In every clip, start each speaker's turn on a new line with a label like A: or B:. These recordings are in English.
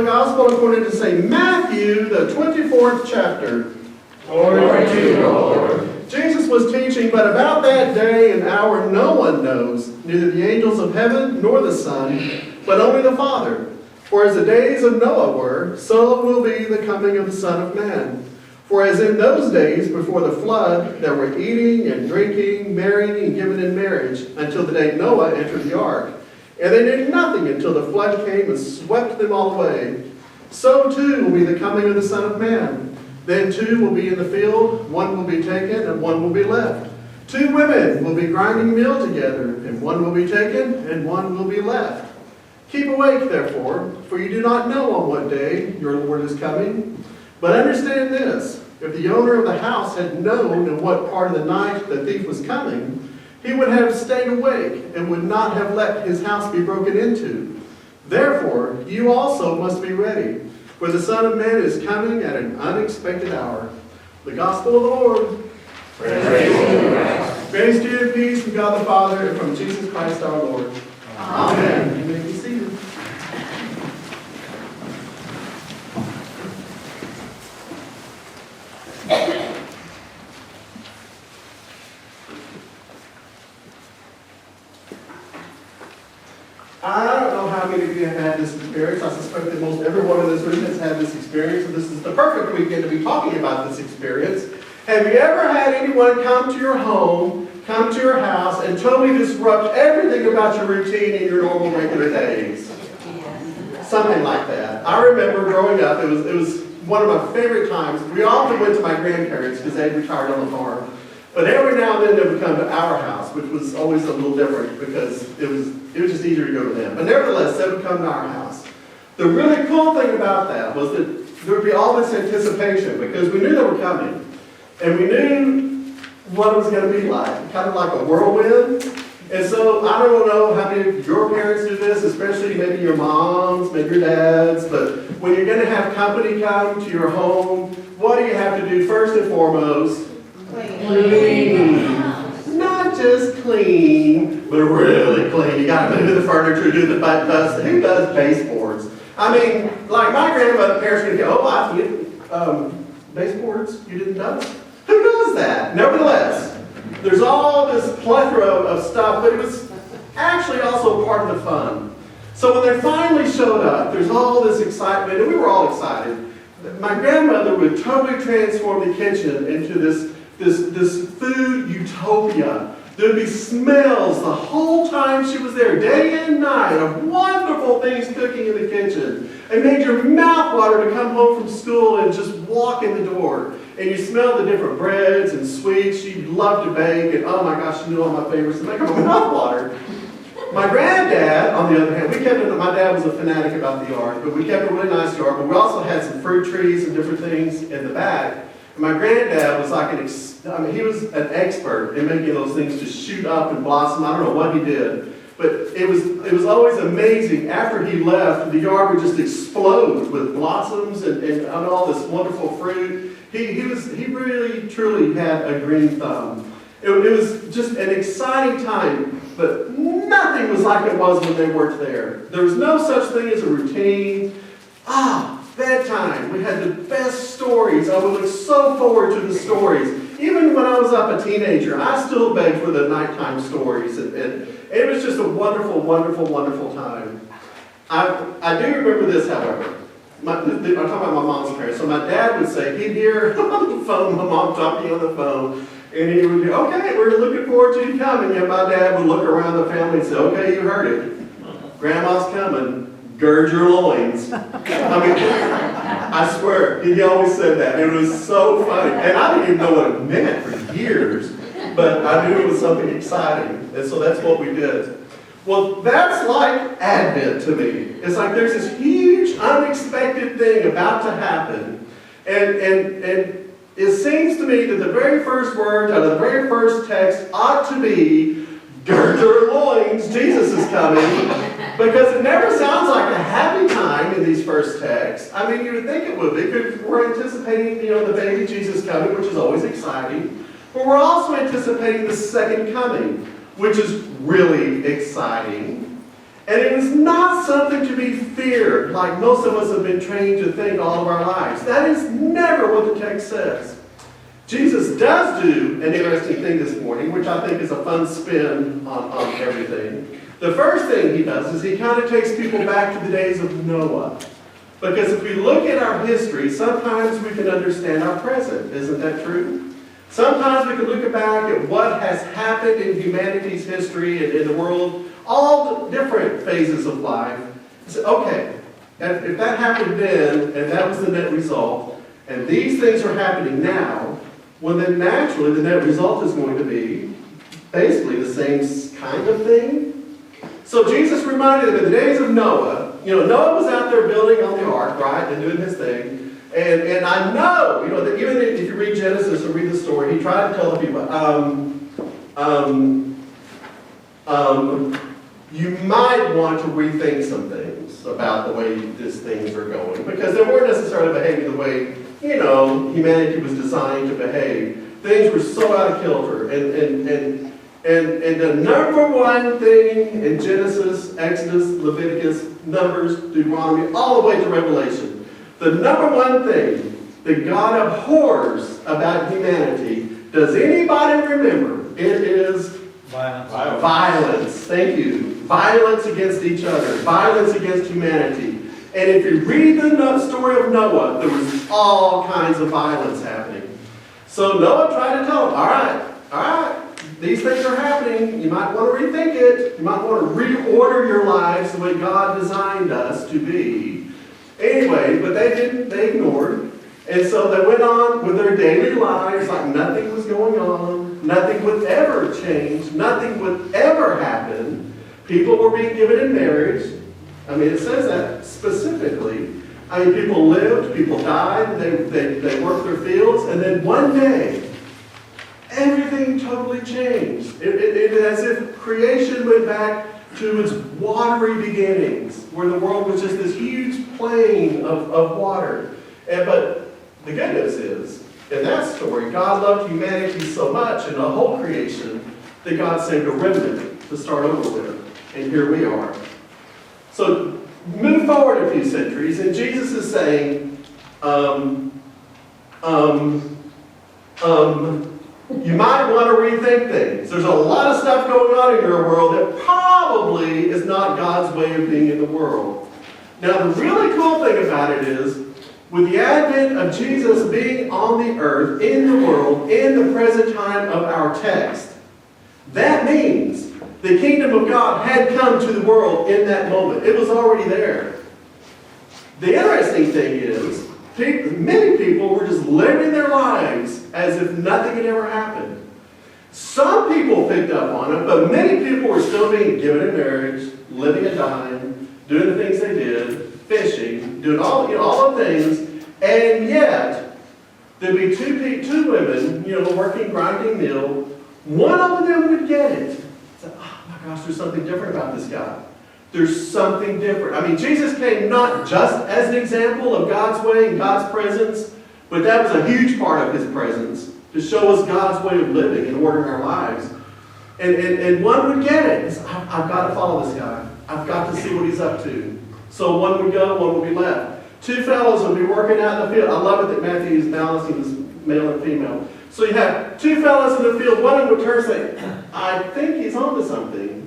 A: Holy Gospel according to St. Matthew, the 24th chapter.
B: Glory to you, Lord.
A: Jesus was teaching, but about that day and hour no one knows, neither the angels of heaven nor the Son, but only the Father. For as the days of Noah were, so will be the coming of the Son of Man. For as in those days before the flood, there were eating and drinking, marrying and giving in marriage, until the day Noah entered the ark. And they knew nothing until the flood came and swept them all away. So too will be the coming of the Son of Man. Then two will be in the field, one will be taken and one will be left. Two women will be grinding meal together, and one will be taken and one will be left. Keep awake, therefore, for you do not know on what day your Lord is coming. But understand this, if the owner of the house had known in what part of the night the thief was coming, he would have stayed awake and would not have let his house be broken into. Therefore, you also must be ready, for the Son of Man is coming at an unexpected hour. The Gospel of the Lord.
B: Praise to you.
A: Grace to you and peace from God the Father and from Jesus Christ our Lord. Amen. You may be seated. I don't know how many of you have had this experience. I suspect that most everyone in this room has had this experience, and this is the perfect weekend to be talking about this experience. Have you ever had anyone come to your home, come to your house, and totally disrupt everything about your routine in your normal regular days? Something like that. I remember growing up, it was one of my favorite times. We often went to my grandparents because they retired on the farm. But every now and then they would come to our house, which was always a little different because it was just easier to go to them. But nevertheless, they would come to our house. The really cool thing about that was that there would be all this anticipation because we knew they were coming. And we knew what it was going to be like, kind of like a whirlwind. And so I don't know how many of your parents do this, especially maybe your moms, maybe your dads, but when you're going to have company come to your home, what do you have to do first and foremost? Clean. Not just clean, but really clean. You got to move the furniture, do the dust. Who does baseboards? I mean, like my grandmother, parents would go, oh, baseboards, you didn't dust? Who does that? Nevertheless, there's all this plethora of stuff, but it was actually also part of the fun. So when they finally showed up, there's all this excitement, and we were all excited. My grandmother would totally transform the kitchen into this food utopia. There'd be smells the whole time she was there, day and night, of wonderful things cooking in the kitchen. It made your mouth water to come home from school and just walk in the door. And you smell the different breads and sweets. She loved to bake, and oh my gosh, she knew all my favorites to make her mouth water. My granddad, on the other hand, my dad was a fanatic about the yard, but we kept a really nice yard, but we also had some fruit trees and different things in the back. And my granddad was like he was an expert in making those things just shoot up and blossom. I don't know what he did, but it was always amazing. After he left, the yard would just explode with blossoms and all this wonderful fruit. He really, truly had a green thumb. It was just an exciting time, but nothing was like it was when they worked there. There was no such thing as a routine. Bedtime. We had the best stories. I would look so forward to the stories. Even when I was up a teenager, I still begged for the nighttime stories. And it was just a wonderful, wonderful, wonderful time. I do remember this, however. I'm talking about my mom's parents. So my dad would say, he'd hear on the phone, my mom talking on the phone, and he would go, okay, we're looking forward to you coming. And my dad would look around the family and say, okay, you heard it. Grandma's coming. Gird your loins. I mean, I swear, he always said that. It was so funny. And I didn't even know what it meant for years, but I knew it was something exciting. And so that's what we did. Well, that's like Advent to me. It's like there's this huge, unexpected thing about to happen. And it seems to me that the very first words out of the very first text ought to be, gird your loins, Jesus is coming. Because it never sounds like a happy time in these first texts. I mean, you would think it would be, because we're anticipating, the baby Jesus coming, which is always exciting. But we're also anticipating the second coming, which is really exciting. And it is not something to be feared, like most of us have been trained to think all of our lives. That is never what the text says. Jesus does do an interesting thing this morning, which I think is a fun spin on everything. The first thing he does is he kind of takes people back to the days of Noah. Because if we look at our history, sometimes we can understand our present. Isn't that true? Sometimes we can look back at what has happened in humanity's history and in the world, all different phases of life. So, okay, if that happened then, and that was the net result, and these things are happening now, well then naturally the net result is going to be basically the same kind of thing. So Jesus reminded them in the days of Noah, Noah was out there building on the ark, right, and doing his thing. And I know, that even if you read Genesis or read the story, he tried to tell the people, you might want to rethink some things about the way these things are going. Because they weren't necessarily behaving the way, humanity was designed to behave. Things were so out of kilter. And the number one thing in Genesis, Exodus, Leviticus, Numbers, Deuteronomy, all the way to Revelation, the number one thing that God abhors about humanity, does anybody remember? It is
B: Violence.
A: violence. Thank you. Violence against each other. Violence against humanity. And if you read the story of Noah, there was all kinds of violence happening. So Noah tried to tell them, all right, these things are happening. You might want to rethink it. You might want to reorder your lives the way God designed us to be. Anyway, but they didn't. They ignored. And so they went on with their daily lives like nothing was going on. Nothing would ever change. Nothing would ever happen. People were being given in marriage. I mean, it says that specifically. I mean, people lived, people died, they worked their fields, and then one day, everything totally changed. It as if creation went back to its watery beginnings, where the world was just this huge plain of water. But the good news is, in that story, God loved humanity so much in the whole creation that God saved a remnant to start over with. And here we are. So move forward a few centuries, and Jesus is saying, you might want to rethink things. There's a lot of stuff going on in your world that probably is not God's way of being in the world. Now, the really cool thing about it is, with the advent of Jesus being on the earth, in the world, in the present time of our text, that means the kingdom of God had come to the world in that moment. It was already there. The interesting thing is, many people were just living their lives as if nothing had ever happened. Some people picked up on it, but many people were still being given in marriage, living and dying, doing the things they did, fishing, doing all the things, and yet there'd be two women, working, grinding meal. One of them would get it. Say, oh my gosh, there's something different about this guy. There's something different. I mean, Jesus came not just as an example of God's way and God's presence, but that was a huge part of his presence to show us God's way of living and ordering our lives. And one would get it. I've got to follow this guy. I've got to see what he's up to. So one would go, one would be left. Two fellows would be working out in the field. I love it that Matthew is balancing this male and female. So you have two fellows in the field. One would turn and say, I think he's onto something.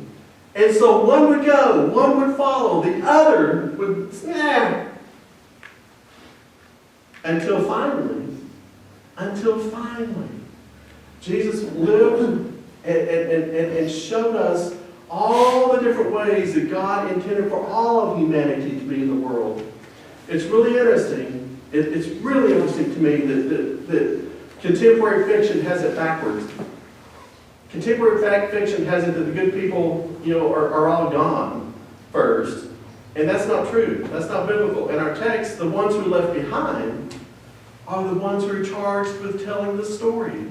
A: And so one would go, one would follow, the other would, until finally, Jesus lived and showed us all the different ways that God intended for all of humanity to be in the world. It's really interesting. It's really interesting to me that contemporary fiction has it backwards. Contemporary fiction has it that the good people, are all gone first. And that's not true. That's not biblical. In our text, the ones who are left behind are the ones who are charged with telling the story.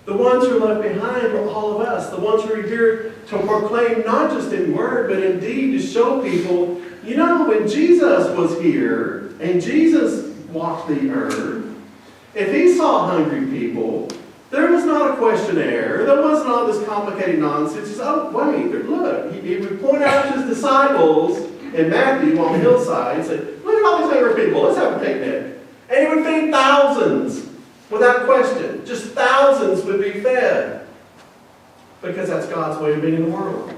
A: The ones who are left behind are all of us. The ones who are here to proclaim not just in word, but in deed to show people, when Jesus was here and Jesus walked the earth, if he saw hungry people, There was not a questionnaire. There wasn't all this complicated nonsense. He said, oh, wait, look. He would point out to his disciples in Matthew on the hillside and say, look at all these hungry people. Let's have a picnic. And he would feed thousands without question. Just thousands would be fed. Because that's God's way of being in the world.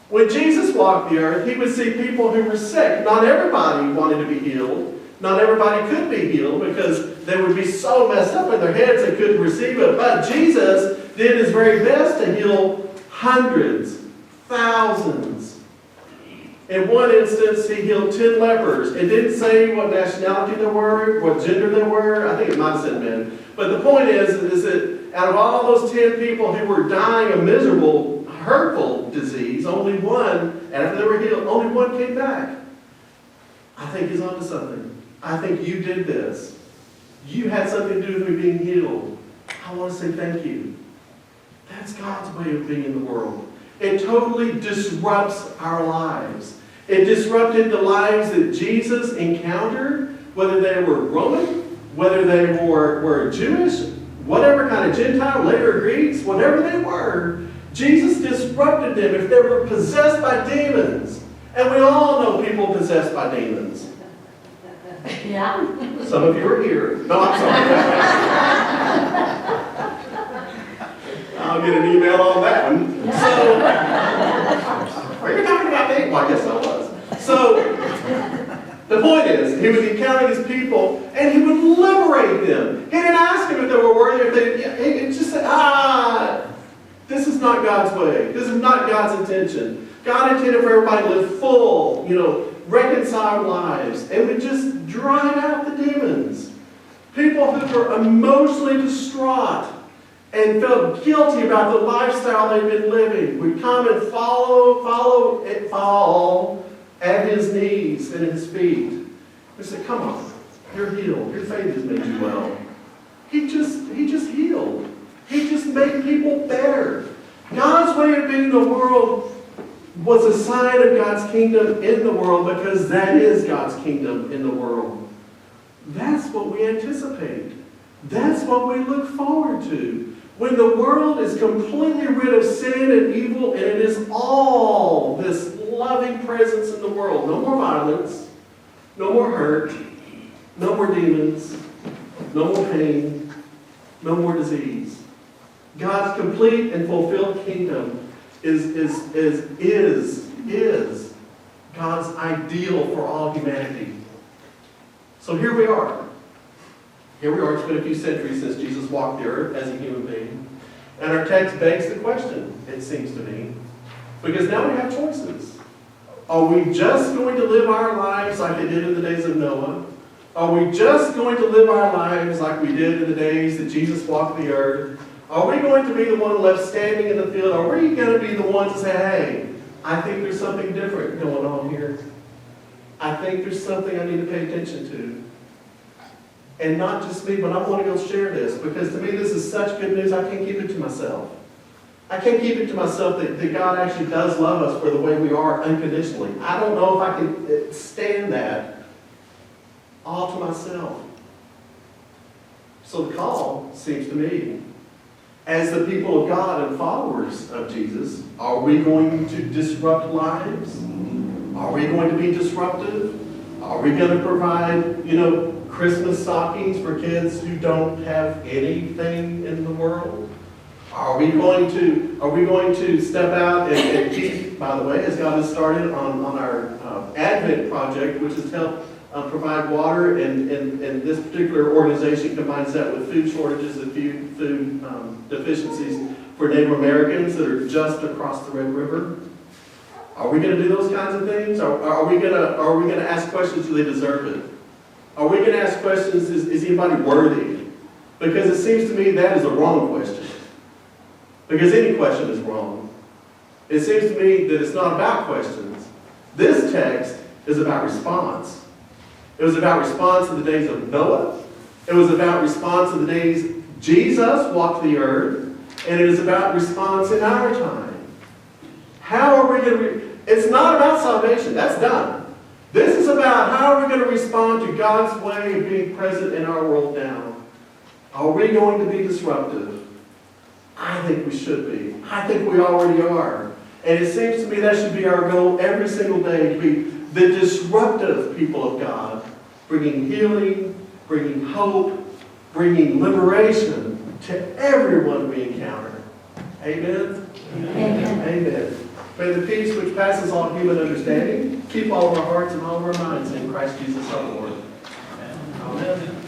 A: When Jesus walked the earth, he would see people who were sick. Not everybody wanted to be healed. Not everybody could be healed because they would be so messed up in their heads they couldn't receive it. But Jesus did his very best to heal hundreds, thousands. In one instance, he healed 10 lepers. It didn't say what nationality they were, what gender they were. I think it might have said men. But the point is that out of all those 10 people who were dying a miserable, hurtful disease, only one, after they were healed, only one came back. I think he's onto something. I think you did this. You had something to do with me being healed. I want to say thank you. That's God's way of being in the world. It totally disrupts our lives. It disrupted the lives that Jesus encountered, whether they were Roman, whether they were Jewish, whatever kind of Gentile, later Greeks, whatever they were. Jesus disrupted them if they were possessed by demons. And we all know people possessed by demons.
C: Yeah.
A: Some of you are here. No, I'm sorry. I'll get an email on that one. So, are you talking about me? Well, I guess I was. So, the point is, he would encounter these people, and he would liberate them. He didn't ask them if they were worthy, he just said, this is not God's way. This is not God's intention. God intended for everybody to live full, reconciled lives, and would just drive out the demons. People who were emotionally distraught and felt guilty about the lifestyle they'd been living would come and fall at his knees and his feet. They said, come on, you're healed. Your faith has made you well. He just healed. He just made people better. God's way of being in the world was a sign of God's kingdom in the world because that is God's kingdom in the world. That's what we anticipate. That's what we look forward to. When the world is completely rid of sin and evil and it is all this loving presence in the world. No more violence, no more hurt, no more demons, no more pain, no more disease. God's complete and fulfilled kingdom is God's ideal for all humanity. So here we are. It's been a few centuries since Jesus walked the earth as a human being. And our text begs the question, it seems to me. Because now we have choices. Are we just going to live our lives like they did in the days of Noah? Are we just going to live our lives like we did in the days that Jesus walked the earth? Are we going to be the one left standing in the field? Or are we going to be the ones to say, hey, I think there's something different going on here. I think there's something I need to pay attention to. And not just me, but I want to go share this. Because to me, this is such good news, I can't keep it to myself. I can't keep it to myself that God actually does love us for the way we are unconditionally. I don't know if I can stand that all to myself. So the call seems to me, as the people of God and followers of Jesus, are we going to disrupt lives? Are we going to be disruptive? Are we going to provide, Christmas stockings for kids who don't have anything in the world? Are we going to step out and keep, by the way, as God has started on our Advent project, which has helped provide water, and this particular organization combines that with food shortages and food deficiencies for Native Americans that are just across the Red River. Are we going to do those kinds of things? Are we going to ask questions, do they deserve it? Are we going to ask questions, is anybody worthy? Because it seems to me that is a wrong question. Because any question is wrong. It seems to me that it's not about questions. This text is about response. It was about response in the days of Noah. It was about response in the days Jesus walked the earth. And it is about response in our time. How are we going to... It's not about salvation. That's done. This is about how are we going to respond to God's way of being present in our world now. Are we going to be disruptive? I think we should be. I think we already are. And it seems to me that should be our goal every single day, to be the disruptive people of God, bringing healing, bringing hope, bringing liberation to everyone we encounter. Amen?
C: Amen.
A: Amen. May the peace which passes all human understanding keep all of our hearts and all of our minds in Christ Jesus our Lord. Amen.